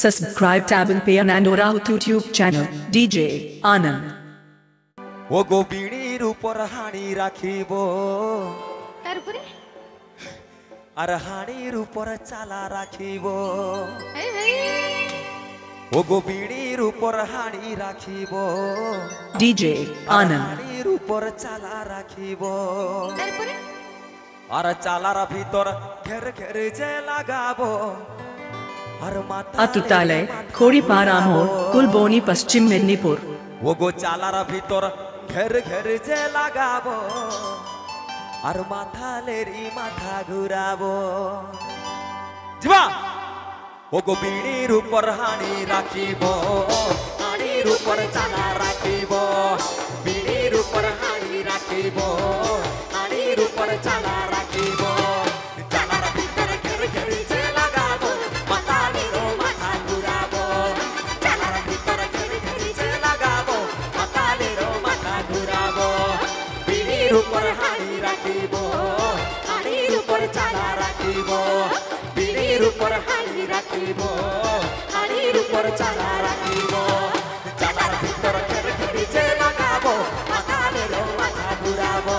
Subscribe tab and pay and Aura YouTube channel DJ Anand. ও গো বিড়ির উপর হাড়ি রাখিব তারপরে আর হাড়ির উপর চালা রাখিব এই এই ও গো বিড়ির উপর হাড়ি রাখিব DJ Anand. হাড়ির উপর চালা রাখিব তারপরে আর চালার ভিতর ঘের ঘের যে লাগাবো আর মাথা Atutale, Khoripara Amor, Kulboni Paschim Mednipur. ও গো চালার ভিতর ঘের ঘের যে লাগাবো আর মাথালেরই মাথা ঘুরাবো জিবা ও গো বিড়ির উপর হাড়ি রাখিব হাড়ির উপর চালা রাখিব বিড়ির উপর হাড়ি রাখিব হাড়ির উপর চালা রাখিব চালার ভিতর ঘের ঘের যে লাগাবো মাথালেরও মাথা ঘুরাবো চালার ভিতর ঘের ঘের যে লাগাবো মাথালেরও মাথা ঘুরাবো বিড়ির উপর হাড়ি রাখিব হাড়ির উপর চালা রাখিব বিড়ির উপর হাড়ি রাখিব হাড়ির উপর চালা রাখিব চালার ভিতর ঘের ঘের যে লাগাবো মাথালেরও মাথা ঘুরাবো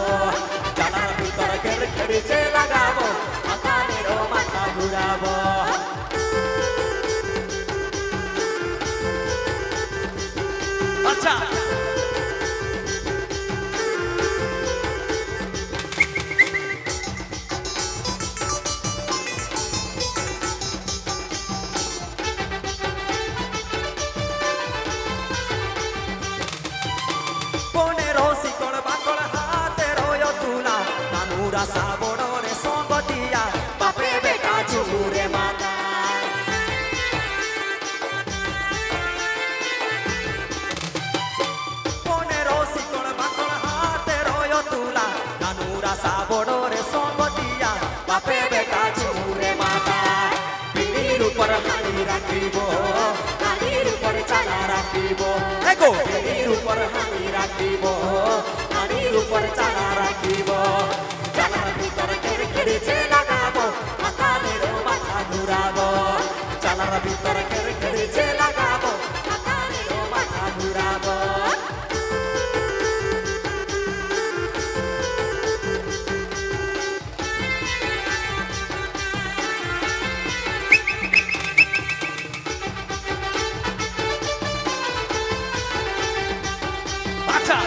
চালার ভিতর ঘের ঘের যে লাগাবো মাথালেরও মাথা ঘুরাবো আচ্ছা পনেরো শিকড় বাকড় হাতের তুলা নানুরা সাবড়রে সঙ্গতিয়া বাপে বেটা চুরে মাতা পনেরো শিকড় বাকড় হাতের তুলা নানুরা সাবড়রে সঙ্গতিয়া বাপে বেটা চুরে মাতা বিড়ির উপর হাড়ি রাখিব হাড়ির উপর চালা রাখিব এগো বিড়ির উপর হাড়ি রাখিব হাড়ির উপর চালা রাখিব চালার ভিতর ঘের ঘের যে লাগাবো মাথালেরও মাথা ঘুরাবো চালার ভিতর ঘের ঘের যে লাগাবো মাথালেরও মাথা ঘুরাবো আচ্ছা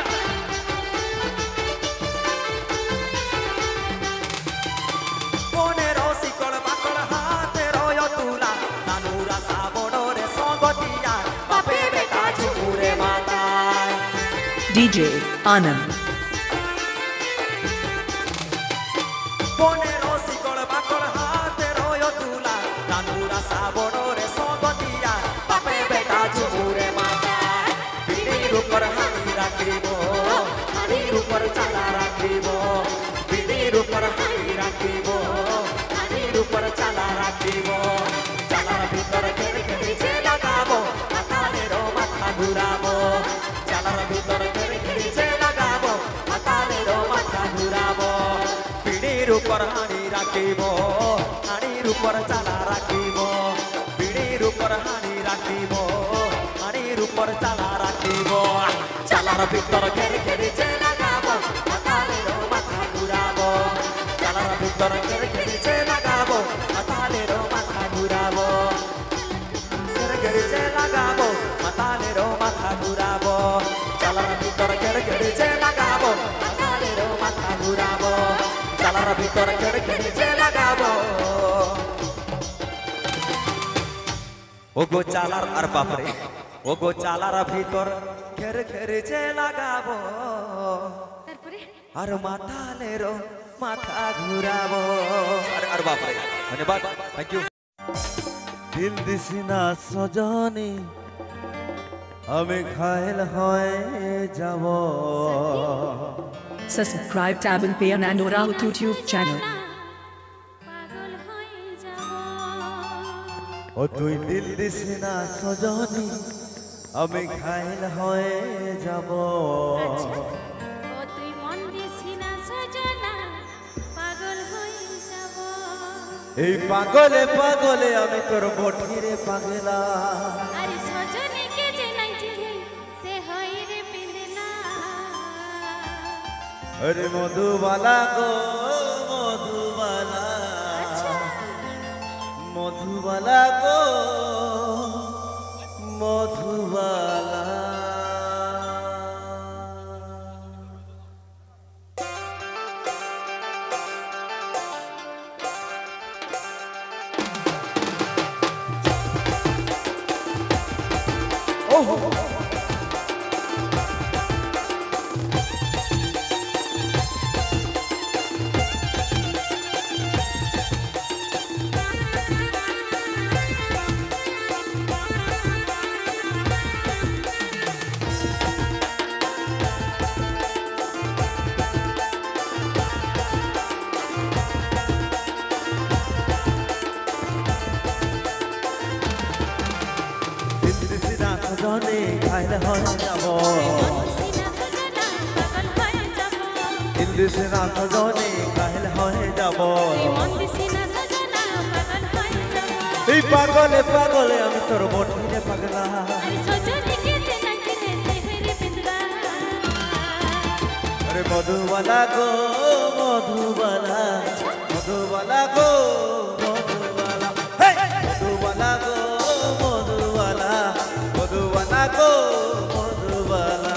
পনেরো শিকড় বাকড় হাতের তুলা নানুরা সাবড়রে সঙ্গতিয়া বাপে বেটা চুরে মাতায় DJ Anand. পনেরো শিকড় বাকড় হাতের তুলা নানুরা সাবড়রে সঙ্গতিয়া বাপে বেটা চুরে মাতায় বিড়ির উপর হাড়ি রাখিব হাড়ির উপর চালা রাখিব বিড়ির উপর হাড়ি রাখিব হাড়ির উপর চালা রাখিব চালার ভিতর ঘের ঘের যে লাগাবো মাথালেরও মাথা ঘুরাবো চালার ভিতর ঘের ঘের যে লাগাবো মাথালেরও মাথা ঘুরাবো বিড়ির উপর হাড়ি রাখিব হাড়ির উপর চালা রাখিব বিড়ির উপর হাড়ি রাখিব হাড়ির উপর চালা রাখিব চালার ভিতর ঘের ঘের যে লাগাবো মাথালেরও মাথা ঘুরাবো চালার ভিতর ঘের ঘের যে লাগাবো মাথালেরও মাথা ঘুরাবো ঘের ঘের যে লাগাবো মাথালেরও মাথা ঘুরাবো চালার ভিতর ঘের ঘের যে লাগাবো মাথালেরও মাথা ঘুরাবো চালার ভিতর ঘের ঘের যে লাগাবো ও গো চালার আর বাপরে ও গো চালার ভিতর ঘের ঘের যে লাগাবো তারপরে আর মাথালেরও মাথা ঘুরাবো আর বাপরে ধন্যবাদ থ্যাংক ইউ দিল দিছি না সজনী আমি ঘায়ল হয়ে যাব Subscribe tab and pay and Aura YouTube channel. পাগল হয়ে যাব ও তুই দিল দিছি না সজনী আমি ঘায়ল হয়ে যাব আচ্ছা ও তুই মন দিছি না সজনা পাগল হয়ে যাব এই পাগলে পাগলে আমি তোর বটিরে পাগলা আরে সজনে কে যে নাই চিনি সে হই রে পিন্দলা আরে মধুবালা গো মধুবালা মধুবালা গো মধুবালা সজনে খাইল হয়ে যাব ইন্দ্রসেনা সজনে খাইল হয়ে যাব এই পাগলে পাগলে আমি তোর বটিরে পাগলা আরে মধুবালা গো মধুবালা মধুবালা গো মধুবালা মধুবালা গো মধুবালা মধুবালা গো মধুবালা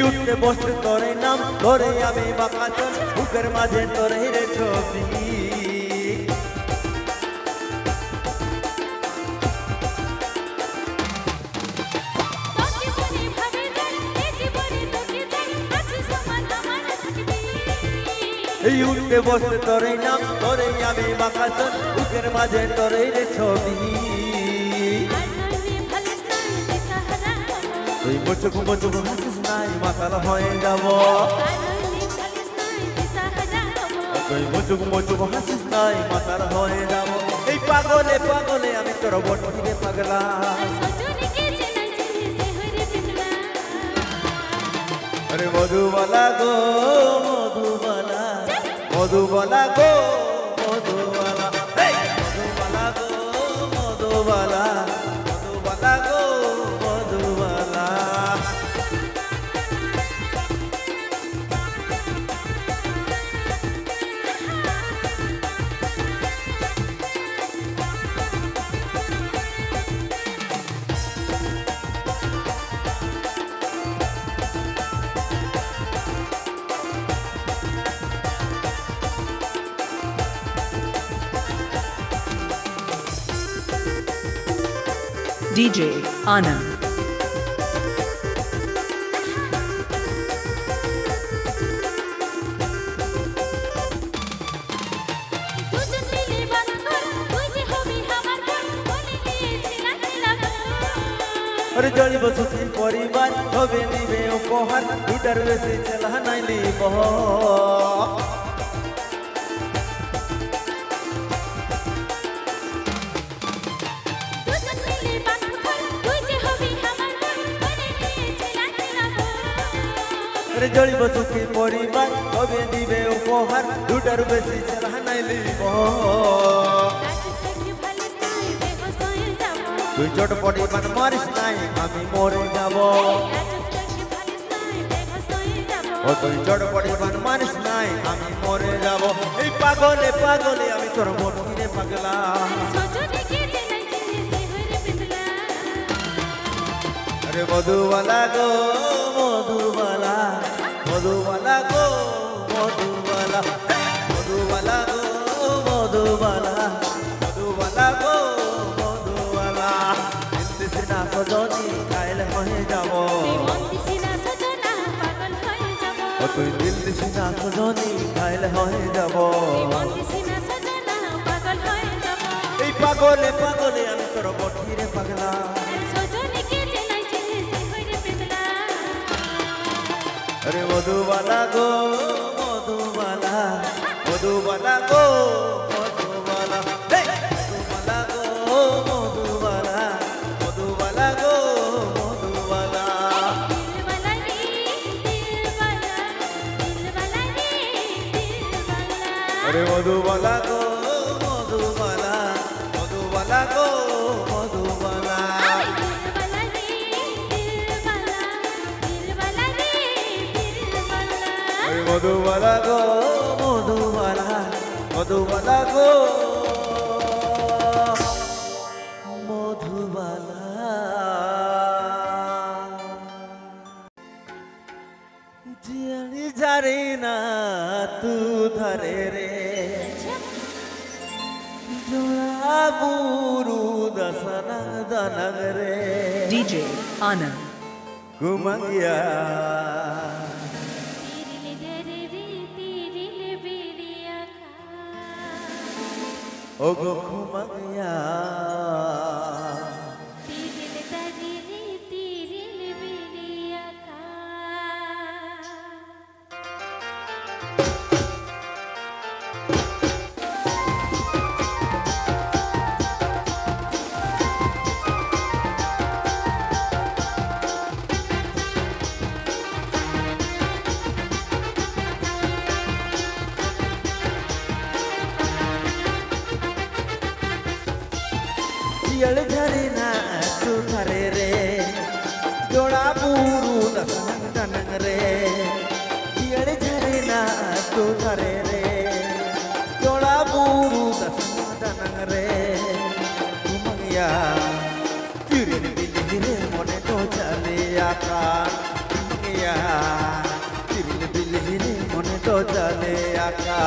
উঠতে বসতে তোরে নাম ধরে আমি বাঁকাচল বুকের মাঝে তোরে রে ছবি এই উঠতে বসতে তোরে নাম ধরে আমি বাঁকাচল বুকের মাঝে তোরে রে ছবি তুই মুচুক মুচুক হাসিস নাই মাতাল হয়ে যাব তুই মুচুক মুচুক হাসিস নাই মাতাল হয়ে যাব এই পাগলে পাগলে আমি তোর বটিরে পাগলা আরে মধুবালা গো মধুবালা মধুবালা গো মধুবালা মধুবালা গো মধুবালা মধুবালা গো মধুবালা DJ Anand. अरे जड़ी बसुती परिवार হবে নিবে উপহার দুটার বেশি চেলা নাই লিব अरे जड़ी बसुती परिवार হবে নিবে উপহার দুটার বেশি চেলা নাই লিব তুই চটপটি মান মারিস নাই আমি মরে যাব ও তুই চটপটি মান মারিস নাই আমি মরে যাব এই পাগলে পাগলে আমি তোর বটিরে পাগলা আরে মধুবালা গো মধুবালা মধুবালা গো মধুবালা মধুবালা গো মধুবালা মধুবালা গো সজনী কাইলে হয়ে যাব মন দিছি না সজনা পাগল হয়ে যাব ও তুই দিল দিস না সজনী কাইলে হয়ে যাব মন দিছি না সজনা পাগল হয়ে যাব এই পাগলে পাগলে আমি তোর বঠিরে পাগলা সজনীকে যে নাই চিনি সে হইরে পেতলা अरे मधुबाला गो मधुबाला मधुबाला गो मधुबाला हे मधुबाला गो मधुबाला मधुबाला गो मधुबाला दिलवाला रे दिलवाला दिलवाला रे दिलवाला अरे मधुबाला गो मधुबाला मधुबाला गो मधुबाला दिलवाला रे दिलवाला दिलवाला रे दिलवाला अरे मधुबाला गो मधुबाला मधुबाला गो मधुबाला जियानी जारे ना तू धरे रे जोड़ा बुरु दसना दनग रे DJ Anand. कुमंगिया तिरिले दरे रे तिरिले बिरिया खा ओ गो कुमंगिया तिरिले दरे रे तिरिले बिरिया खा जियल झरे ना तू धरे रे जोड़ा बुरु दसनग दनग रे जियल झरे ना तू धरे रे जोड़ा बुरु दसनग दनग रे कुमंगिया तिरिन बिलिरे मने तो चले आका कुमंगिया तिरिन बिलिरे मने तो चले आका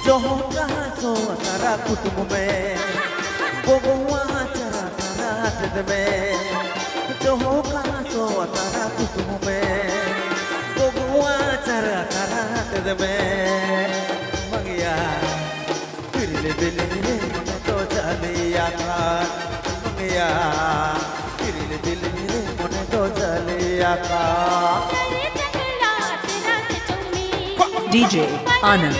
जो कहाँ सो तारा कुटुंब में वो वहाँ चरा तारा हद में जो कहाँ सो तारा कुटुंब में वो वहाँ चरा तारा हद में मंगिया तिरले बिलरे मन तो चलिया था मंगिया तिरले बिलरे मन तो चलिया था DJ Anand.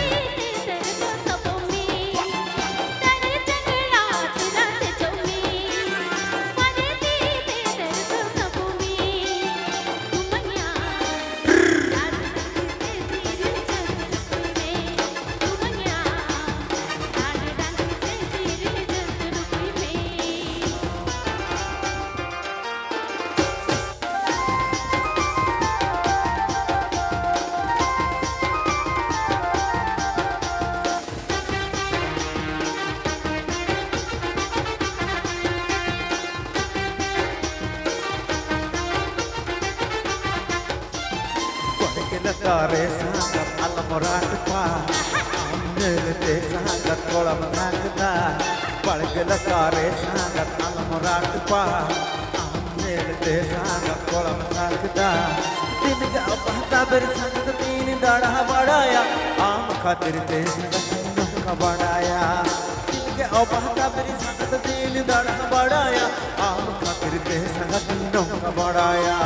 Kare sangat alam orang pa, amnele sangat kolam nagda. Palgela kare sangat alam orang pa, amnele sangat kolam nagda. Din ka bahta ber sangat din dada badaya, am khatir te sangat din ka badaya. Din ka bahta ber sangat din dada badaya, am khatir te sangat din ka badaya.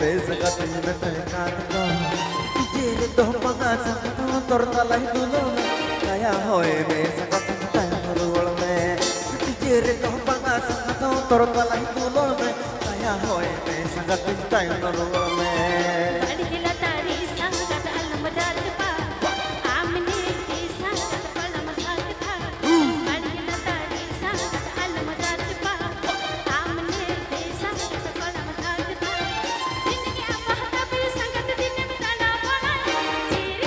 पे संगत में तहकान का जेरे तो पंगा संगत तोर तलाई दुलो काया होए में संगत तय रोल में जेरे तो पंगा संगत तोर तलाई दुलो में काया होए में संगत तय रोल में अड़गिला तारी संगत अलम रात पा आमने के संगत पलम भाग था अड़गिला तारी संगत अलम रात पा आमने के संगत पलम भाग था दिन के अपहता भी संगत दिन में ताला बनाया चीर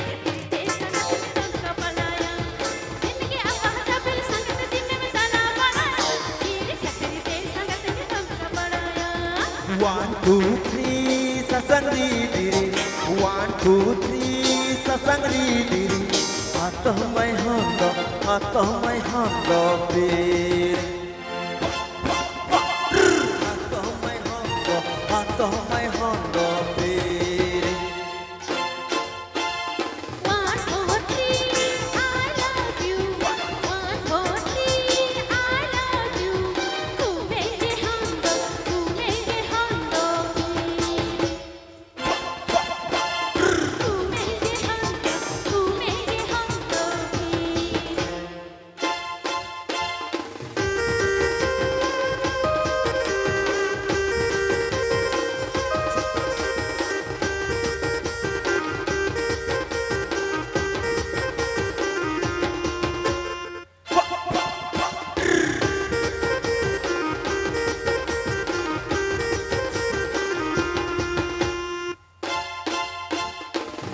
के संगत तुम का बनाया दिन के अपहता भी संगत दिन में ताला बनाया चीर के संगत तुम का बनाया 1 2 3 ससंगरी दिरी 1 2 3 ससंगरी दिरी आतो मैं होंदो पीर आतो मैं होंदो पीर 1 4 3 I love you 1 4 3 I love you तू मेरे होंदो पीर तू मेरे होंदो पीर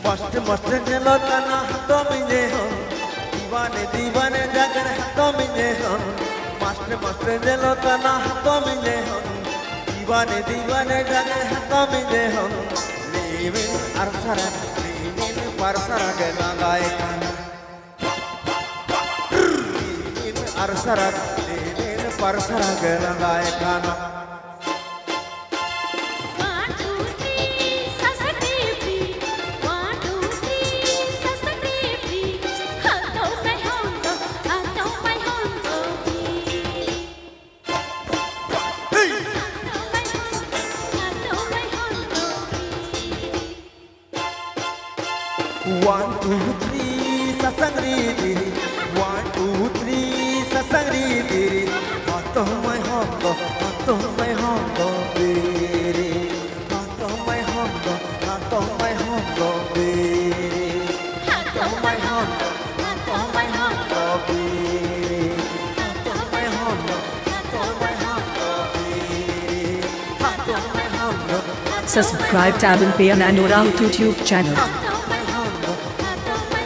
मस्त मस्त नेलो तना तो मिले हम दीवाने दीवाने जागर तो मिले हम मस्त मस्त नेलो तना तो मिले हम दीवाने दीवाने जागर तो मिले हम लीविन अरसरा लीविन परसरा गला गाए काना लीविन अरसरा लीविन परसरा गला गाए काना 1 2 3 ससक्रीपी 1 2 3 ससक्रीपी हातो मैं होंदो पीर हातो मैं होंदो पीर 1 2 3 ससंगरी दिरी 1 2 3 ससंगरी दिरी हातो मैं होंदो पीरी हातो मैं होंदो पीरी हातो मैं होंदो पीरी हातो मैं होंदो पीरी हातो मैं होंदो Subscribe Tab and Pay Anand Rao YouTube channel. हातो मैं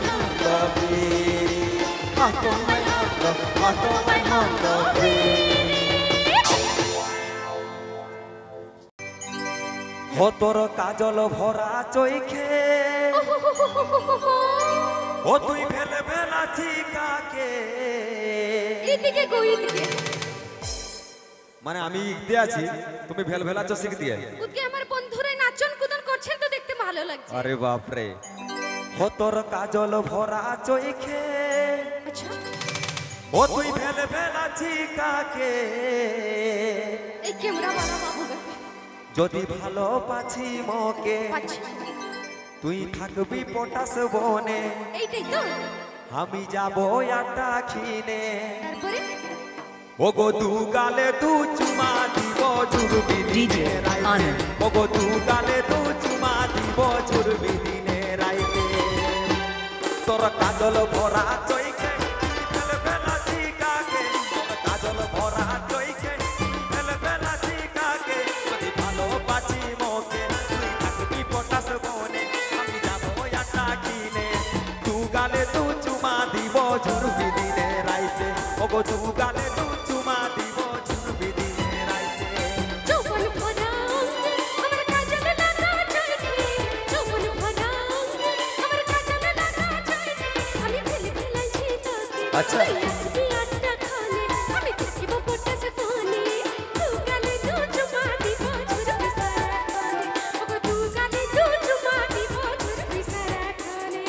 होंदो पीरी हातो मैं होंदो पीरी हो तोर काजल भरा चोइखे ও তুই ফেলে ফেলাছি কাকে এদিকে গো এদিকে মানে আমি ইগদে আছি তুমি ভেল ভেলাচ্ছ শিখ দিয়ে ওদিকে আমার বন্ধুরা নাচন কুদন করছেন তো দেখতে ভালো লাগছে আরে বাপ রে ও তোর কাজল ভরা চোখে আচ্ছা ও তুই ফেলে ফেলাছি কাকে এই ক্যামেরা বাবা বাবু যদি ভালো পাছি মকে পাচ্ছি তুই থাকবি পটাশ বনে এইটাই তো আমি যাব আটা খিনে তারপরে ও গো দু গালে দু চুমা দিব জুরবি DJ Anand. ও গো দু গালে দু চুমা দিব জুরবি দিনে রাইতে তোর কাজল ভরা চইকে ফেলে ফেলাছি কাকে তোর কাজল ভরা চইকে ফেলে ফেলাছি কাকে যদি ভালো পাচ্ছি মোকে তুই থাকবি পটাশ বনে আমি যাব আটা কিনে দু গালে দু চুমা দিব জুরবি দিনে রাইতে ও গো দু গালে দু চুমা দিব জুরবি দিনে রাইতে চৌপন ভরা আমার কাজল লাগা চোখে চৌপন ভরা আমার কাজল লাগা চোখে আমি ফেলে ফেলাইছি তোকে আচ্ছা। আসবি আটটা খানে আমি থাকিব পটাশ বনে দু গালে দু চুমা দিব জুরবি সারা খানে ওগো দু গালে দু চুমা দিব জুরবি সারা খানে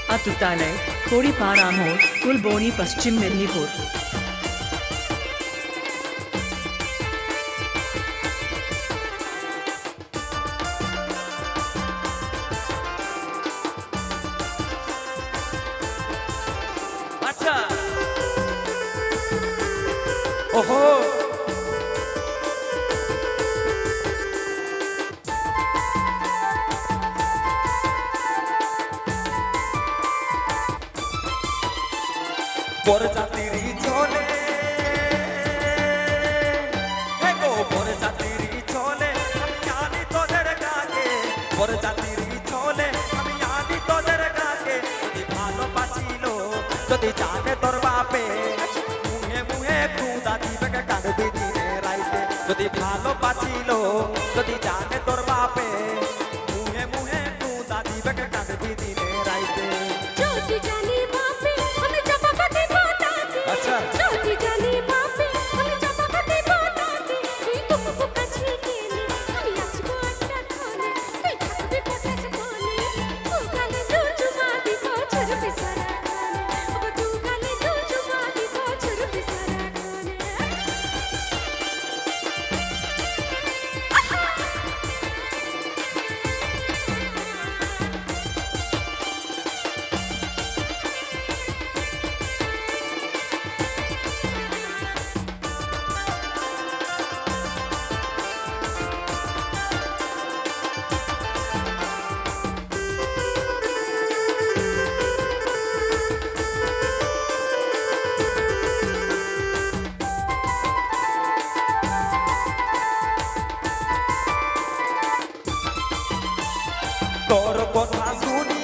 Atutanay, Kodiparamor, Kulboni, Paschim Mednipur. ওহো বরযাত্রী চলে হে গো বরযাত্রী চলে আমি আনি তোদের গাকে বরযাত্রী চলে আমি আনি তোদের গাকে যদি ভালোবাসিল যদি জানে তোর বাপে মুহে মুহে খুদা দিবে কাঁদবি দিনে রাইতে যদি ভালোবাসিল যদি জানে তোর বাপে মুহে মুহে খুদা দিবে কাঁদবি দিনে রাইতে যদি জানি বাপে আমি চাপাকা দিব তাকে আচ্ছা যদি জানি বাপে আমি চাপাকা দিব তাকে তুই কুকু কাছে গেলে আমি আসবো আটটা খানে তুই থাকবি পটাস বনে তু গালে দু চুমা দিব ছুরবি সারা খানে ও তু গালে দু চুমা দিব ছুরবি সারা খানে তোর কথা শুনি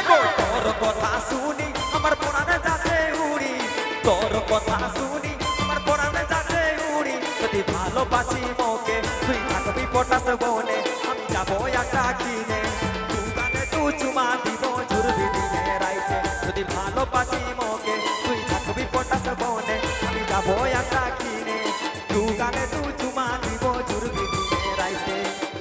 তোর কথা শুনি আমার পরাণে যাচ্ছে উড়ি তোর কথা শুনি আমার পরাণে যাচ্ছে উড়ি যদি ভালোবাসি মোকে তুই থাকবি পটাস বনে আমি যাবো একটা কিনে তু গানে তু চুমা দিব ঝুরবি দিনে রাইতে যদি ভালোবাসি মোকে তুই থাকবি পটাস বনে আমি যাবো একটা কিনে তু গানে তু চুমা দিব ঝুরবি দিনে রাইতে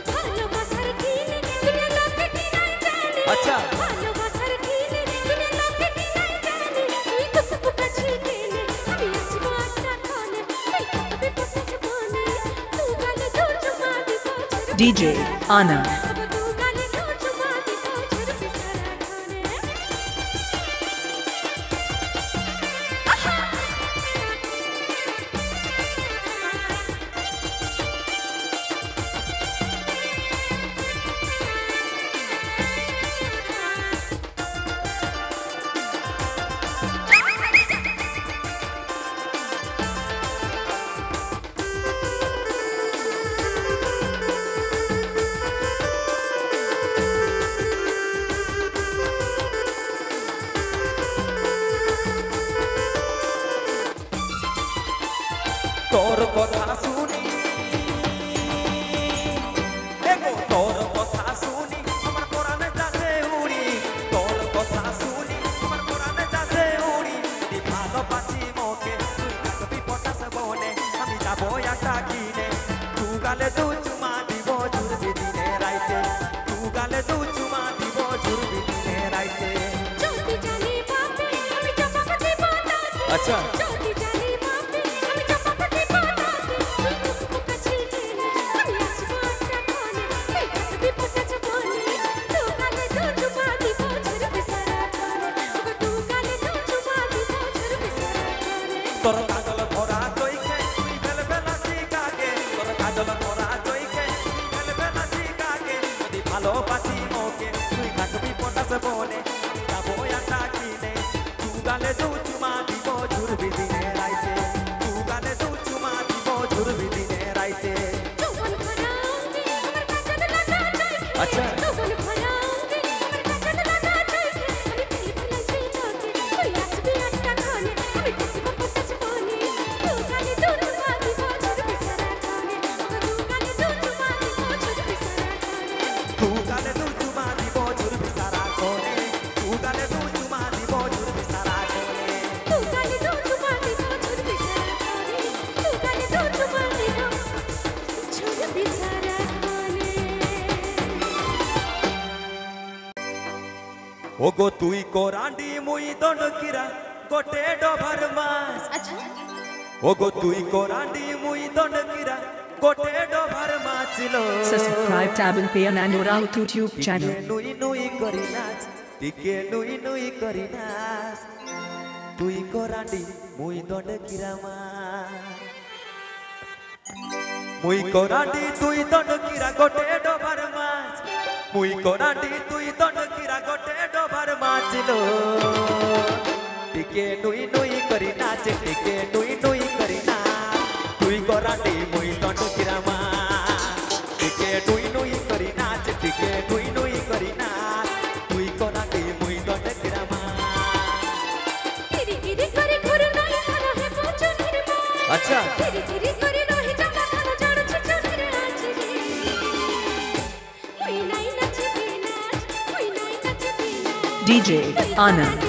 ভালোবাসার কিনে দুনিয়া লোকে কি নাই জানে আচ্ছা ভালোবাসার কিনে দুনিয়া লোকে কি নাই জানে তুই কুকু কাছে গেলে আমি আসবো আটটা খানে তুই থাকবি পটাস বনে তু গালে দু চুমা দিব ছুরবি DJ Anand. তু গালে দু চুমা দিব ছুরবি সারা খানে তোর কথা শুনি এগো তোর কথা শুনি আমার পরাণে যাচ্ছে উড়ি তোর কথা শুনি আমার পরাণে যাচ্ছে উড়ি তুই ভালোবাসি মোকে তুই থাকবি পটাস বনে আমি যাবো একটা কিনে তু গালে দু চুমা দিব ঝুরবি দিনে রাইতে তু গালে দু চুমা দিব ঝুরবি দিনে রাইতে যদি জানি বাপে আমি চাপাকা দিব তাকে আচ্ছা যদি জানি বাপে আমি চাপাকা দিব তাকে তুই কুকু কাছে গেলে আমি আসবো আটটা খানে তুই থাকবি পটাস বনে তু গালে দু চুমা দিব ছুরবি সারা খানে ও তু গালে দু চুমা দিব ছুরবি সারা খানে তোর কাজল ভরা চৈখে তুই বেলবেলাসি কাকে তোর কাজল ভরা চৈখে তুই বেলবেলাসি কাকে যদি ভালোবাসি মোকে তুই থাকবি পটাস বনে আমি যাবো একটা কিনে তু গালে দু চুমা দিব ঝুরবি দিনে রাইতে তু গালে দু চুমা দিব ঝুরবি দিনে রাইতে যৌবন ভরা অঙ্গে আমার কাজল লাগা চোখে আচ্ছা যৌবন ভরা অঙ্গে আমার কাজল লাগা চোখে আমি ফেলে ফেলেছি তোকে তুই আসবি আটটা খানে আমি থাকবো পটাস বনে তু গালে দু চুমা দিব ছুরবি সারা খানে তু গালে দু চুমা দিব ছুরবি সারা খানে তু গালে দু চুমা দিব ঝুরবি সারা কোনে তু গালে দু চুমা দিব ঝুরবি সারা কোনে তু গালে দু চুমা দিব ছুরবি সারা খানে তু গালে দু চুমা দিব ছুরবি সারা খানে ওগো তুই কোরান্ডি মুই দণ্ডকিরা গোটে ডোভার মাছ আচ্ছা ওগো তুই কোরান্ডি মুই দণ্ডকিরা গোটে ডোভার মাছ ছিল Subscribe tab and pay Anand Rao YouTube channel. নুই নুই করি নাচ টিকে নুই নুই করি নাচ তুই করাডি মুই দড কিরামা মুই করাডি তুই দড কিরা গোটে ডোবার মাছ মুই করাডি তুই দড কিরা গোটে ডোবার মাছ লো টিকে নুই নুই করি নাচ টিকে নুই নুই করি না তুই করাডি মুই দড কিরামা টিকে নুই নুই করি নাচ টিকে নুই নুই করি না তুই করাডি মুই দড কিরামা গিরি গিরি করে ঘুরে নাই খানা হে পচনির মা আচ্ছা গিরি গিরি করে রহি জামা খানা জড়ছে চনির আছে ওই নাই নাচবি নাচ ওই নাই নাচবি নাচ DJ Anand.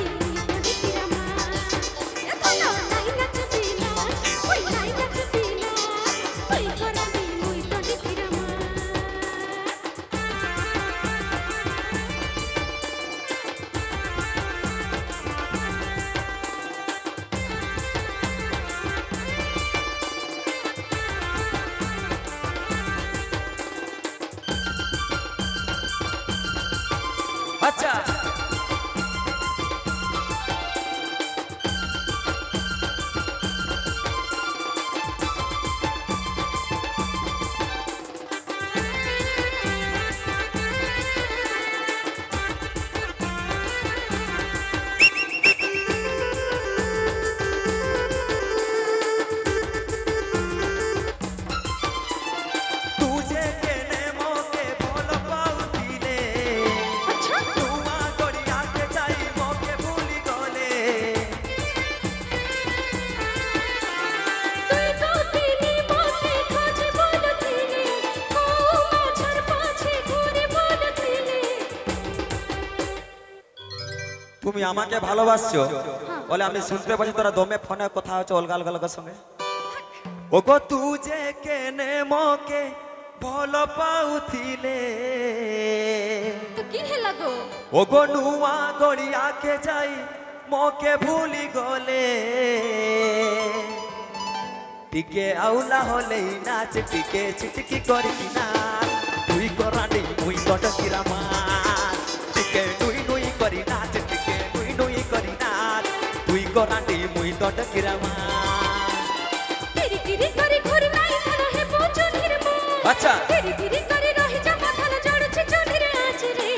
আচ্ছা तुझे केने मोके भोल पाउतिले अच्छा तुमा गड़िया के जाई मोके भूली गले তুই কওতিনি মোকে খোঁজে বলতিনি ও মাঝার পাছে ঘুরে বলতিনি তুমি আমাকে ভালোবাসছো বলে আমি শুনতে পাচ্ছি তোরা দমে ফোনে কথা হচ্ছে অলগা অলগা লোকের সঙ্গে ওগো তুজে কেনে মোকে ভোল পাউতিলে তো কি হেলা গো ওগো নুয়া গড়িয়া के যাই মোকে ভুলি গলে টিকে আউলা হলেই নাচ টিকে চিটকি করি না তুই করানি মুই কটকিরা মা টিকে নুই নুই করি নাচ টিকে নুই নুই করি নাচ তুই করানি মুই কটকিরা মা গিরি গিরি করে ঘুরে নাই খানা হে পচনির মা আচ্ছা গিরি গিরি করে রহি জামা খানা জড়ছে চনির আছে রে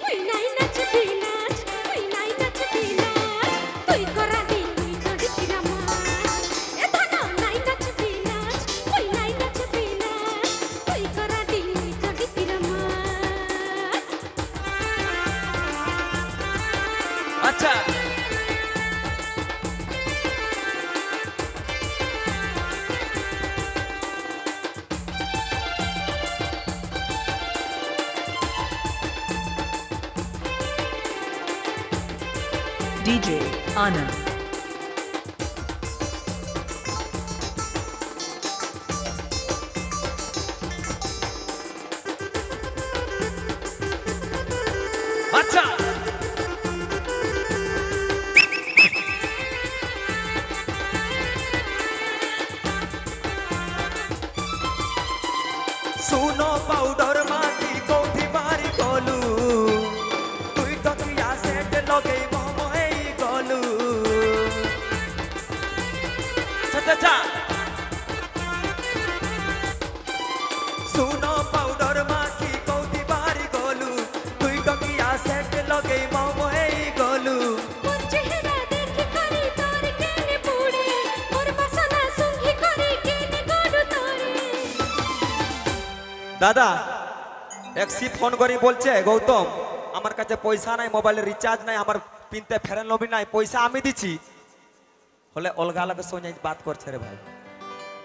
ওই নাই নাচবি নাচ ওই নাই নাচবি নাচ তুই করানি তুই দড়ি কিরামা এ ধনা নাই নাচবি নাচ ওই নাই নাচবি নাচ তুই করানি তুই দড়ি কিরামা আচ্ছা DJ Anand. আচ্ছা सुनो पाउडर माटी कोठी बारी गलु तुई टकिया सेट लगे मोमोई गलु चाचा सुनो पाउडर माटी कोठी बारी गलु तुई टकिया सेट लगे मोमोई गलु তোর চেহারা দেখি করি তোর কেনে পুড়ে মোর বাসনা সুঙ্গি করি কেনে গড় তোরে দাদা একসি ফোন করি বলছে গৌতম আমার কাছে পয়সা নাই মোবাইলে রিচার্জ নাই আমার পিনতে ফেরেন লবি নাই পয়সা আমি দিছি হলে অলগা আলাদা সঙ্গে বাত করছে রে ভাই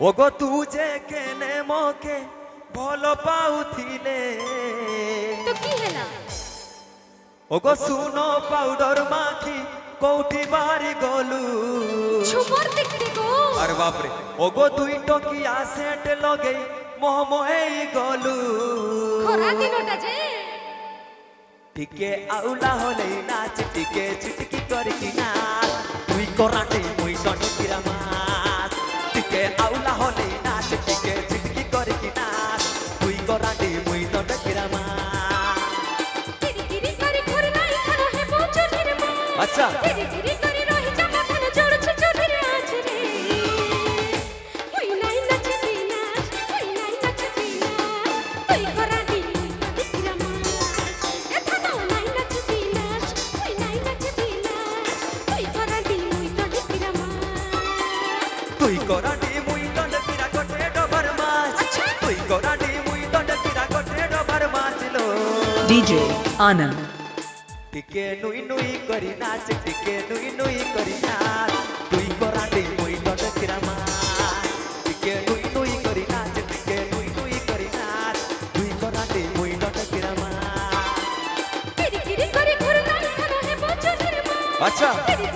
ওগো তুজে কেনে মোকে ভল পাউথিলে তো কি হেলা ওগো সুনো পাউডার মাখি কোউঠি বাড়ি গলু ছুপর দেখতে গো আরে বাপরে ওগো দুই টকিয়া সেট লগে মোহমোহেই গলু খরা দিনটা যে টিকে আউলা হলে নাচ টিকে চিটকি করি না তুই করাটে মুই দণ্ডকিরা মাছ টিকে আউলা হলে নাচ টিকে চিটকি করি না তুই করাটে মুই দণ্ডকিরা মাছ গিরি গিরি করে ঘুরে নাই খানা হে পৌঁছনির মা আচ্ছা গিরি গিরি তুই করাডি মুই তো দেখিরা মাছ এখানেও নাই নাচবি নাচ তুই নাই নাচবি নাচ তুই করাডি মুই তো দেখিরা মাছ তুই করাডি মুই দন্ড কিরা গোটে ডবার মাছ তুই করাডি মুই দন্ড কিরা গোটে ডবার মাছ লো DJ Anand. টিকে নুই নুই করি নাচ টিকে নুই নুই করি নাচ তুই করাডি মুই দন্ড কিরা মাছ টিকে নুই নুই করি নাচ টিকে নুই নুই করি নাচ তুই করাডি মুই দন্ড কিরা মাছ কিরি কিরি করে ঘুর নাই খানো হে বচনের মাছ আচ্ছা কিরি